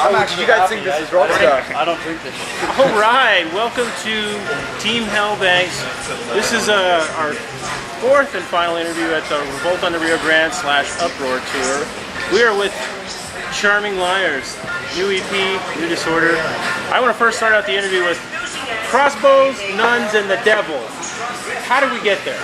Did you guys think this is Rockstar? I don't drink this. Alright, welcome to Team HellBangs. This is our fourth and final interview at the Revolt on the Rio Grande / Uproar tour. We are with Charming Liars, new EP, new disorder. I want to first start out the interview with crossbows, nuns, and the devil. How did we get there?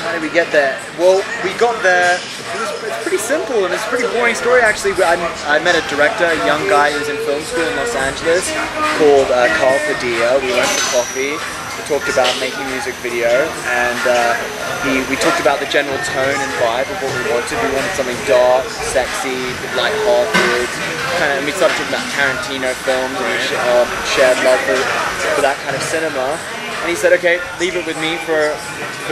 How did we get there? Well, we got there, it's pretty simple and it's a pretty boring story actually. I met a director, a young guy who was in film school in Los Angeles called Carl Padilla. We went for coffee, we talked about making a music video, and we talked about the general tone and vibe of what we wanted. We wanted something dark, sexy, light-hearted, and we started talking about Tarantino films, and we shared love for that kind of cinema. And he said, okay, leave it with me for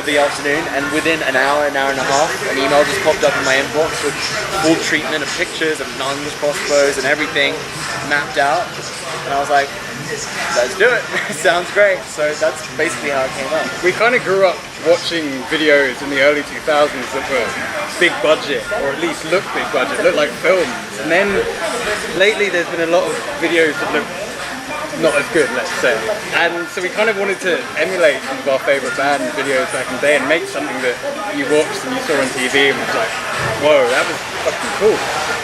the afternoon, and within an hour and a half, an email just popped up in my inbox with full treatment of pictures of nuns, crossbows, and everything mapped out. And I was like, let's do it. Sounds great. So that's basically how it came up. We kind of grew up watching videos in the early 2000s that were big budget, or at least looked big budget, looked like films. And then lately there's been a lot of videos that look not as good, let's say. And so we kind of wanted to emulate some of our favourite band videos back in the day and make something that you watched and you saw on TV and was like, whoa, that was fucking cool.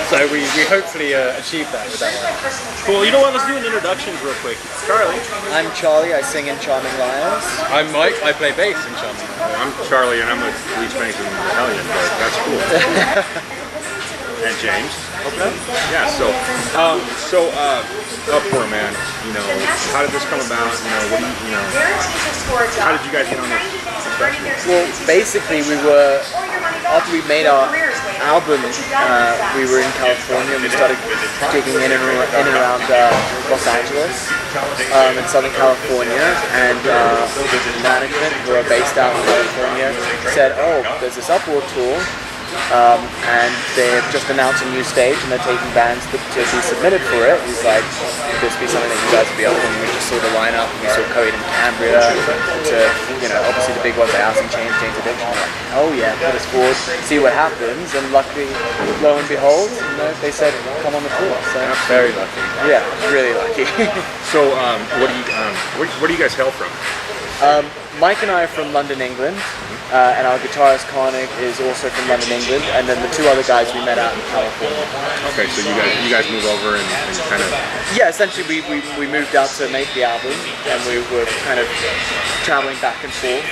So we hopefully achieved that with that one. Cool, you know what, let's do an introduction real quick. Charlie. I'm Charlie, I sing in Charming Liars. I'm Mike, I play bass in Charming Liars. I'm Charlie and I'm with Leech Banks and Hellion, but that's cool. And James. Okay. Yeah, so Uproar, man, you know, how did this come about? You know, how did you guys get on this especially? Well, basically after we made our album, we were in California and we started gigging in and around Los Angeles and Southern California, and management, who are based out in California, said, oh, there's this Uproar tour. And they've just announced a new stage and they're taking bands to be submitted for it. He's like, would this be something that you guys would be open? And we just saw the lineup and we saw Coheed and Cambria to, you know, obviously the big ones are Alice in Chains, Jane's Addiction. Like, oh yeah, put us forward, see what happens. And luckily, lo and behold, you know, they said, come on the tour. So that's very lucky. Yeah, really lucky. So, where do you guys hail from? Mike and I are from London, England, and our guitarist Karnik is also from London, England, and then the two other guys we met out in California. Okay, so you guys move over and kind of... Yeah, essentially we moved out to make the album, and we were kind of traveling back and forth,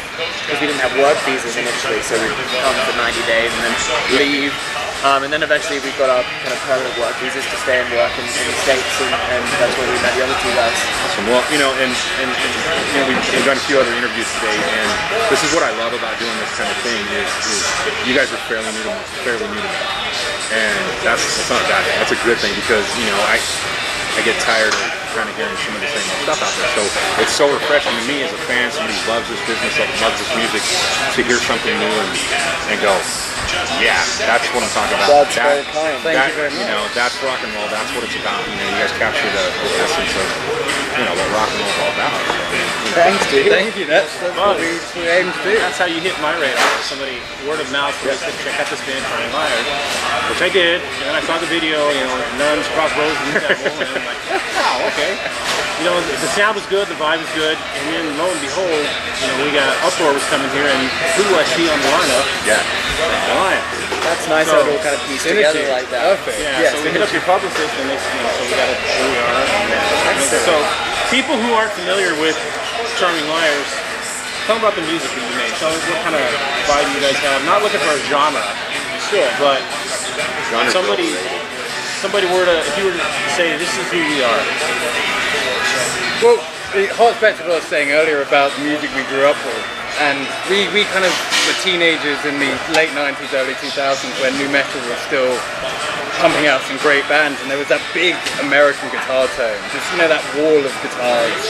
because we didn't have work visas initially, so we'd come for 90 days and then leave. And then eventually we got our kind of permanent work visas to stay and work in the States, and that's when we met the other two guys. Awesome. Well, you know, and you know, we've done a few other interviews today, and this is what I love about doing this kind of thing is you guys are fairly new to me, and that's not bad. That's a good thing, because you know I get tired of kind of hearing some of the same stuff out there. So it's so refreshing to me as a fan, somebody who loves this business, loves this music, to hear something new and go, yeah, that's what I'm talking about. That's very kind. Thank you very much. You know, that's rock and roll. That's what it's about. You know, you guys capture the essence of, you know, what rock and roll is all about. So, you know. Thanks, dude. Thank you. That's what we aim to do. That's how you hit my radar. Somebody, word of mouth, said, check out this band, Charming Liars, which I did. And then I saw the video, you know, nuns, crossbows, and the devil, and I'm like, wow, okay. You know, the sound was good, the vibe was good, and then lo and behold, you know, we got Uproar was coming here, and who do I see on the lineup? Yeah. Lion. That's nice how it all kind of pieced together like that. Perfect. Yeah, so we hit up your publicist, and they, you know, so we got it who we are. So, people who aren't familiar with Charming Liars, tell them about the music that you made. Tell us what kind of vibe you guys have. Not looking for a genre, Sure. but somebody were to, if you were to say, this is who we are. Well, it harks back to what I was saying earlier about the music we grew up with. And we kind of were teenagers in the late 90s, early 2000s, when nu metal was still pumping out some great bands, and there was that big American guitar tone, just, you know, that wall of guitars,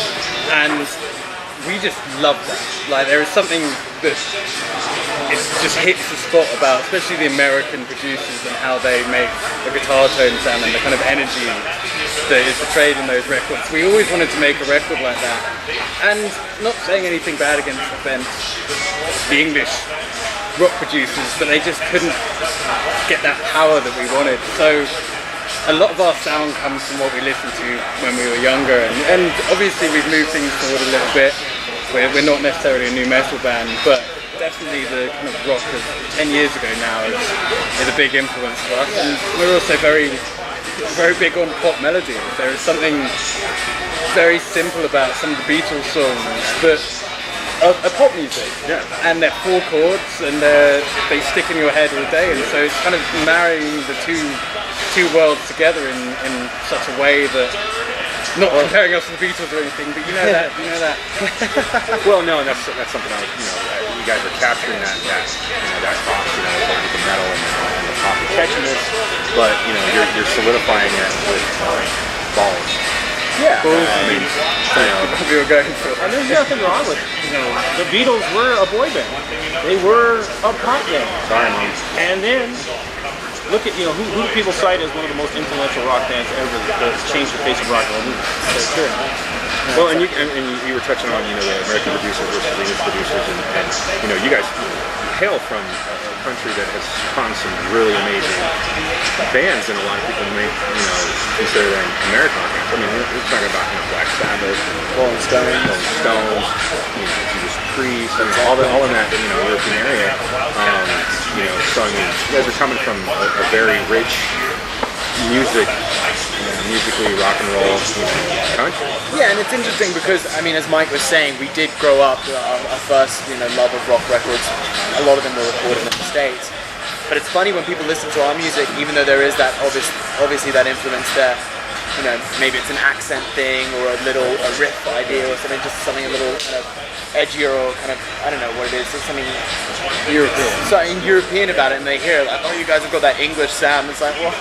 and we just loved that. Like, there is something that it just hits the spot about, especially the American producers and how they make the guitar tone sound and the kind of energy that is portrayed in those records. We always wanted to make a record like that, and not saying anything bad against the English rock producers, but they just couldn't get that power that we wanted. So a lot of our sound comes from what we listened to when we were younger, and obviously we've moved things forward a little bit. We're not necessarily a new metal band, but definitely the kind of rock of 10 years ago now is a big influence for us. And we're also very big on pop melodies. There is something very simple about some of the Beatles songs that are pop music, and they're 4 chords, and they stick in your head all day, and so it's kind of marrying the two worlds together in such a way that, not comparing us to the Beatles or anything, but you know that. Well, no, and that's something I, you guys are capturing that cross, with the metal and the pop catchiness, but you're solidifying it with balls. Yeah. I mean, we were going for. And there's nothing wrong with the Beatles were a boy band. They were a pop band. Sorry, Mom. And then look at who do people cite as one of the most influential rock bands ever that's changed the face of rock and roll music? So, sure. Well, and you were touching on the American producers versus English producers, and you guys hail from a country that has spawned some really amazing bands, and a lot of people may consider them American rock bands. I mean, we're talking about Black Sabbath, Rolling Stones, Judas Priest, all in that European area. So I mean, you guys are coming from a very rich musically rock and roll country. Yeah, and it's interesting because, I mean, as Mike was saying, we did grow up, our first, love of rock records, a lot of them were recorded in the States. But it's funny when people listen to our music, even though there is that obviously that influence there, maybe it's an accent thing or a riff idea or something, just something a little kind of edgier or kind of, I don't know what it is, it's something European about it, and they hear like, oh, you guys have got that English sound. It's like, well,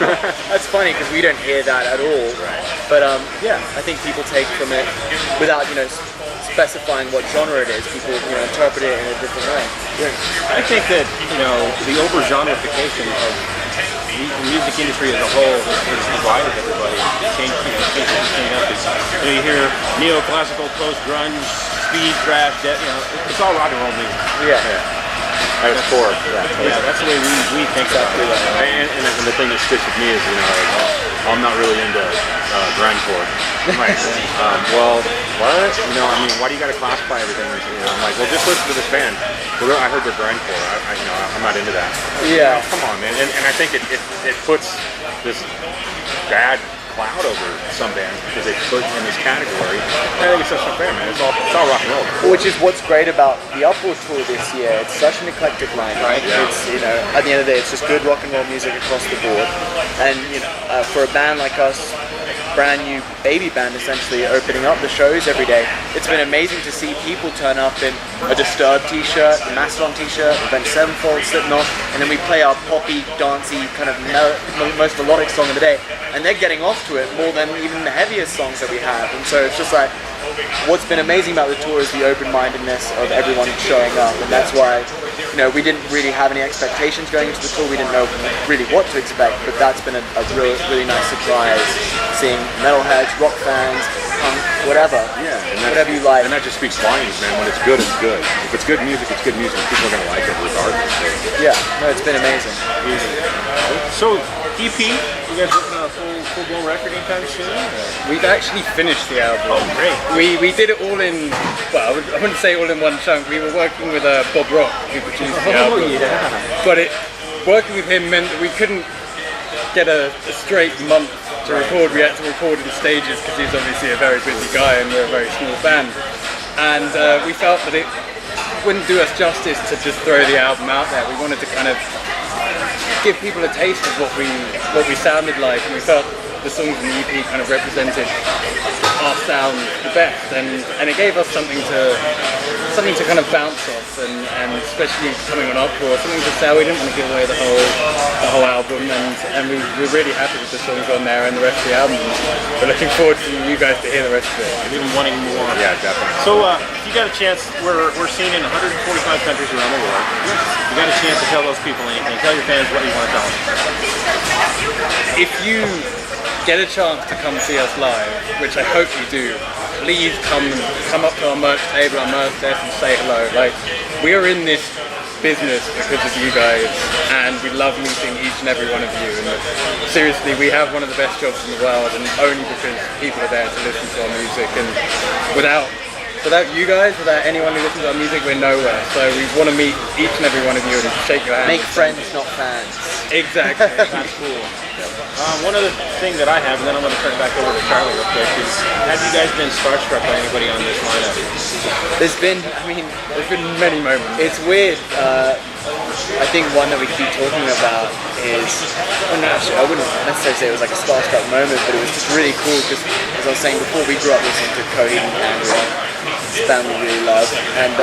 that's funny because we don't hear that at all. Right. But yeah, I think people take from it without specifying what genre it is. People interpret it in a different way. I think that the over-genreification of the music industry as a whole has divided everybody. Changing up. You hear neoclassical, post-grunge, speed, thrash, it's all rock and roll music. Yeah. At its core. Yeah, that's the way we think that too. And the thing that sticks with me is, I'm not really into grindcore. Right. Well, what? I mean, why do you got to classify everything? I'm like, well, just listen to this band. Well, I heard they're grindcore. I'm not into that. Yeah. Come on, man. And I think it puts this bad cloud over some bands because they put in this category. I think it's such unfair, man. It's all rock and roll. Which is what's great about the Uproar tour this year. It's such an eclectic lineup. Yeah. It's at the end of the day, it's just good rock and roll music across the board. And for a band like us, brand new baby band essentially, opening up the shows every day, it's been amazing to see people turn up in a Disturbed t-shirt, a Mastodon t-shirt, Avenged Sevenfold, Slipknot, and then we play our poppy, dancey, kind of most melodic song of the day, and they're getting off to it more than even the heaviest songs that we have. And so it's just like, what's been amazing about the tour is the open-mindedness of everyone showing up, and that's why we didn't really have any expectations going into the tour. We didn't know really what to expect, but that's been a really nice surprise, seeing metalheads, rock fans, punk, whatever. Yeah, whatever you like. And that just speaks volumes, man. When it's good, it's good. If it's good music, it's good music. People are going to like it regardless. Yeah, no, it's been amazing. So, EP, you guys working on a full-blown record anytime soon? We've actually finished the album. Oh, great. We did it all in, well, I wouldn't say all in one chunk. We were working with Bob Rock, who produced the album. But working with him meant that we couldn't get a straight month to record. We had to record in stages because he's obviously a very busy guy and we're a very small band. And we felt that it wouldn't do us justice to just throw the album out there. We wanted to kind of give people a taste of what we sounded like, and we felt the songs in the EP kind of represented our sound the best, and it gave us something to kind of bounce off, and especially coming on Uproar, something to sell. We didn't want to give away the whole album, and we're really happy with the songs on there and the rest of the album. We're looking forward to you guys to hear the rest of it. And even wanting more. Yeah, definitely. So if you got a chance, we're seen in 145 countries around the world. You got a chance to tell those people anything. Tell your fans what you want to tell them. If you get a chance to come see us live, which I hope you do, please come up to our merch table, our merch desk, and say hello. Like, we are in this business because of you guys, and we love meeting each and every one of you. And seriously, we have one of the best jobs in the world, and only because people are there to listen to our music. And without you guys, without anyone who listens to our music, we're nowhere. So we want to meet each and every one of you and shake your hand. Make friends, not fans. Exactly. That's cool. One other thing that I have, and then I'm going to turn it back over to Charlie real quick, is have you guys been starstruck by anybody on this lineup? There's been many moments. it's weird. I think one that we keep talking about is, well, no, actually, I wouldn't necessarily say it was like a starstruck moment, but it was just really cool because, as I was saying before, we grew up listening to Coheed and Cambria. It's a band we really love, and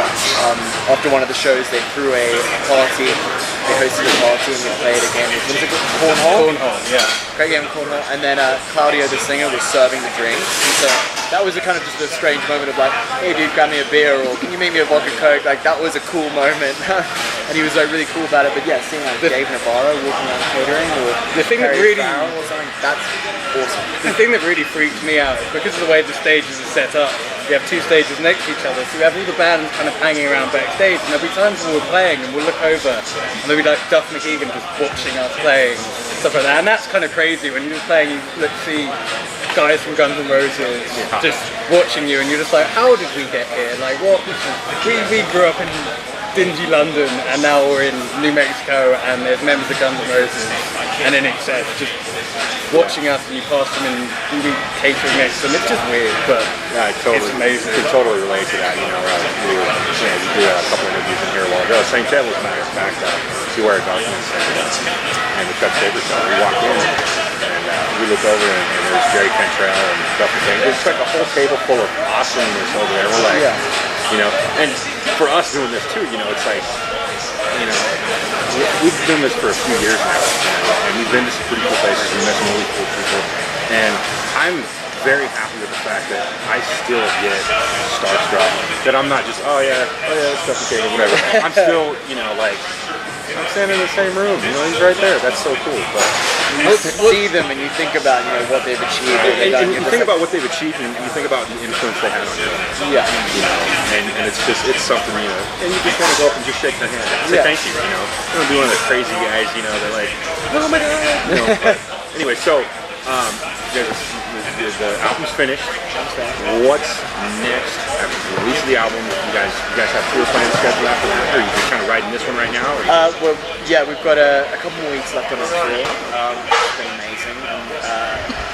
after one of the shows, they threw a party. They hosted a party and we played a game. What was it called? Cornhole, yeah. Great game of cornhole. And then Claudio, the singer, was serving the drinks. And so that was a kind of just a strange moment of like, hey dude, grab me a beer, or can you make me a vodka coke? Like that was a cool moment. And he was like really cool about it. But yeah, seeing like Dave Navarro walking around catering, or the thing that Perry really Farrell or something, that's awesome. The thing that really freaks me out is because of the way the stages are set up. We have two stages next to each other, so we have all the bands kind of hanging around backstage, and there'll be times when we're playing and we'll look over and there'll be like Duff McKagan just watching us playing, stuff like that. And that's kind of crazy when you're just playing, you see guys from Guns N' Roses just watching you, and you're just like, how did we get here? Like, what? We grew up in dingy London, and now we're in New Mexico, and there's members of Guns N' Roses and NXS just watching us, and you pass them in catering next to them. It's just weird, but Yeah, it's amazing. Can totally relate to that. We did a couple interviews in here a while ago. St. Ted was matter of fact, Beware of Darkness and the Chuck Saber show. We walked in and we looked over and there's Jerry Cantrell and Duff McKagan. It's like a whole table full of awesomeness over there. We're like, and for us doing this too, it's like, we've been doing this for a few years now, and we've been to some pretty cool places. We met some really cool people, and I'm very happy with the fact that I still get starstruck. That I'm not just, oh yeah, stuff okay, whatever. I'm still, like, I'm standing in the same room. He's right there. That's so cool. But you see them and you think about what they've achieved. And you think about what they've achieved, and you think about the influence they had on you. Yeah. And it's something, and you just want to go up and just shake their hand and say thank you. I don't be one of the crazy guys, they're like, oh my god. But anyway, so the album's finished. What's next after the release of the album? You guys have tour plans scheduled after that, or are you just kind of riding this one right now? We've got a couple more weeks left on our tour. It's been amazing.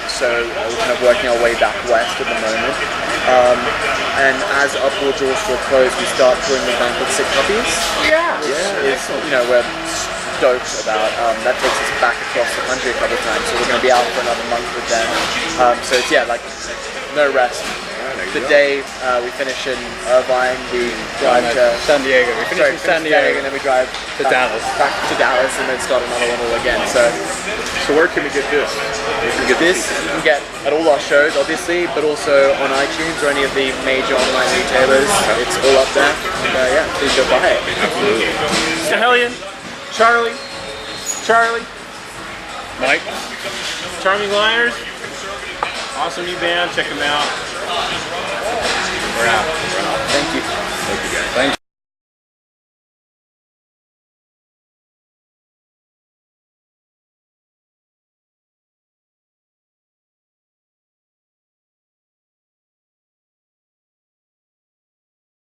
So we're kind of working our way back west at the moment. And as Uproar draws to a close, we start touring with a band called Sick Puppies. We're stoked about. That takes us back across the country a couple of times, so we're going to be out for another month with them. So it's no rest. The day we finish in Irvine, we drive to San Diego. We finish in San Diego and then we drive to Dallas. Back to Dallas, and then start another one all again. So where can we get this? You can get at all our shows, obviously, but also on iTunes or any of the major online retailers. It's all up there. And, please go buy it. Absolutely. So Hellion, Charlie, Mike, Charming Liars, awesome new band. Check them out. we're out. Thank you.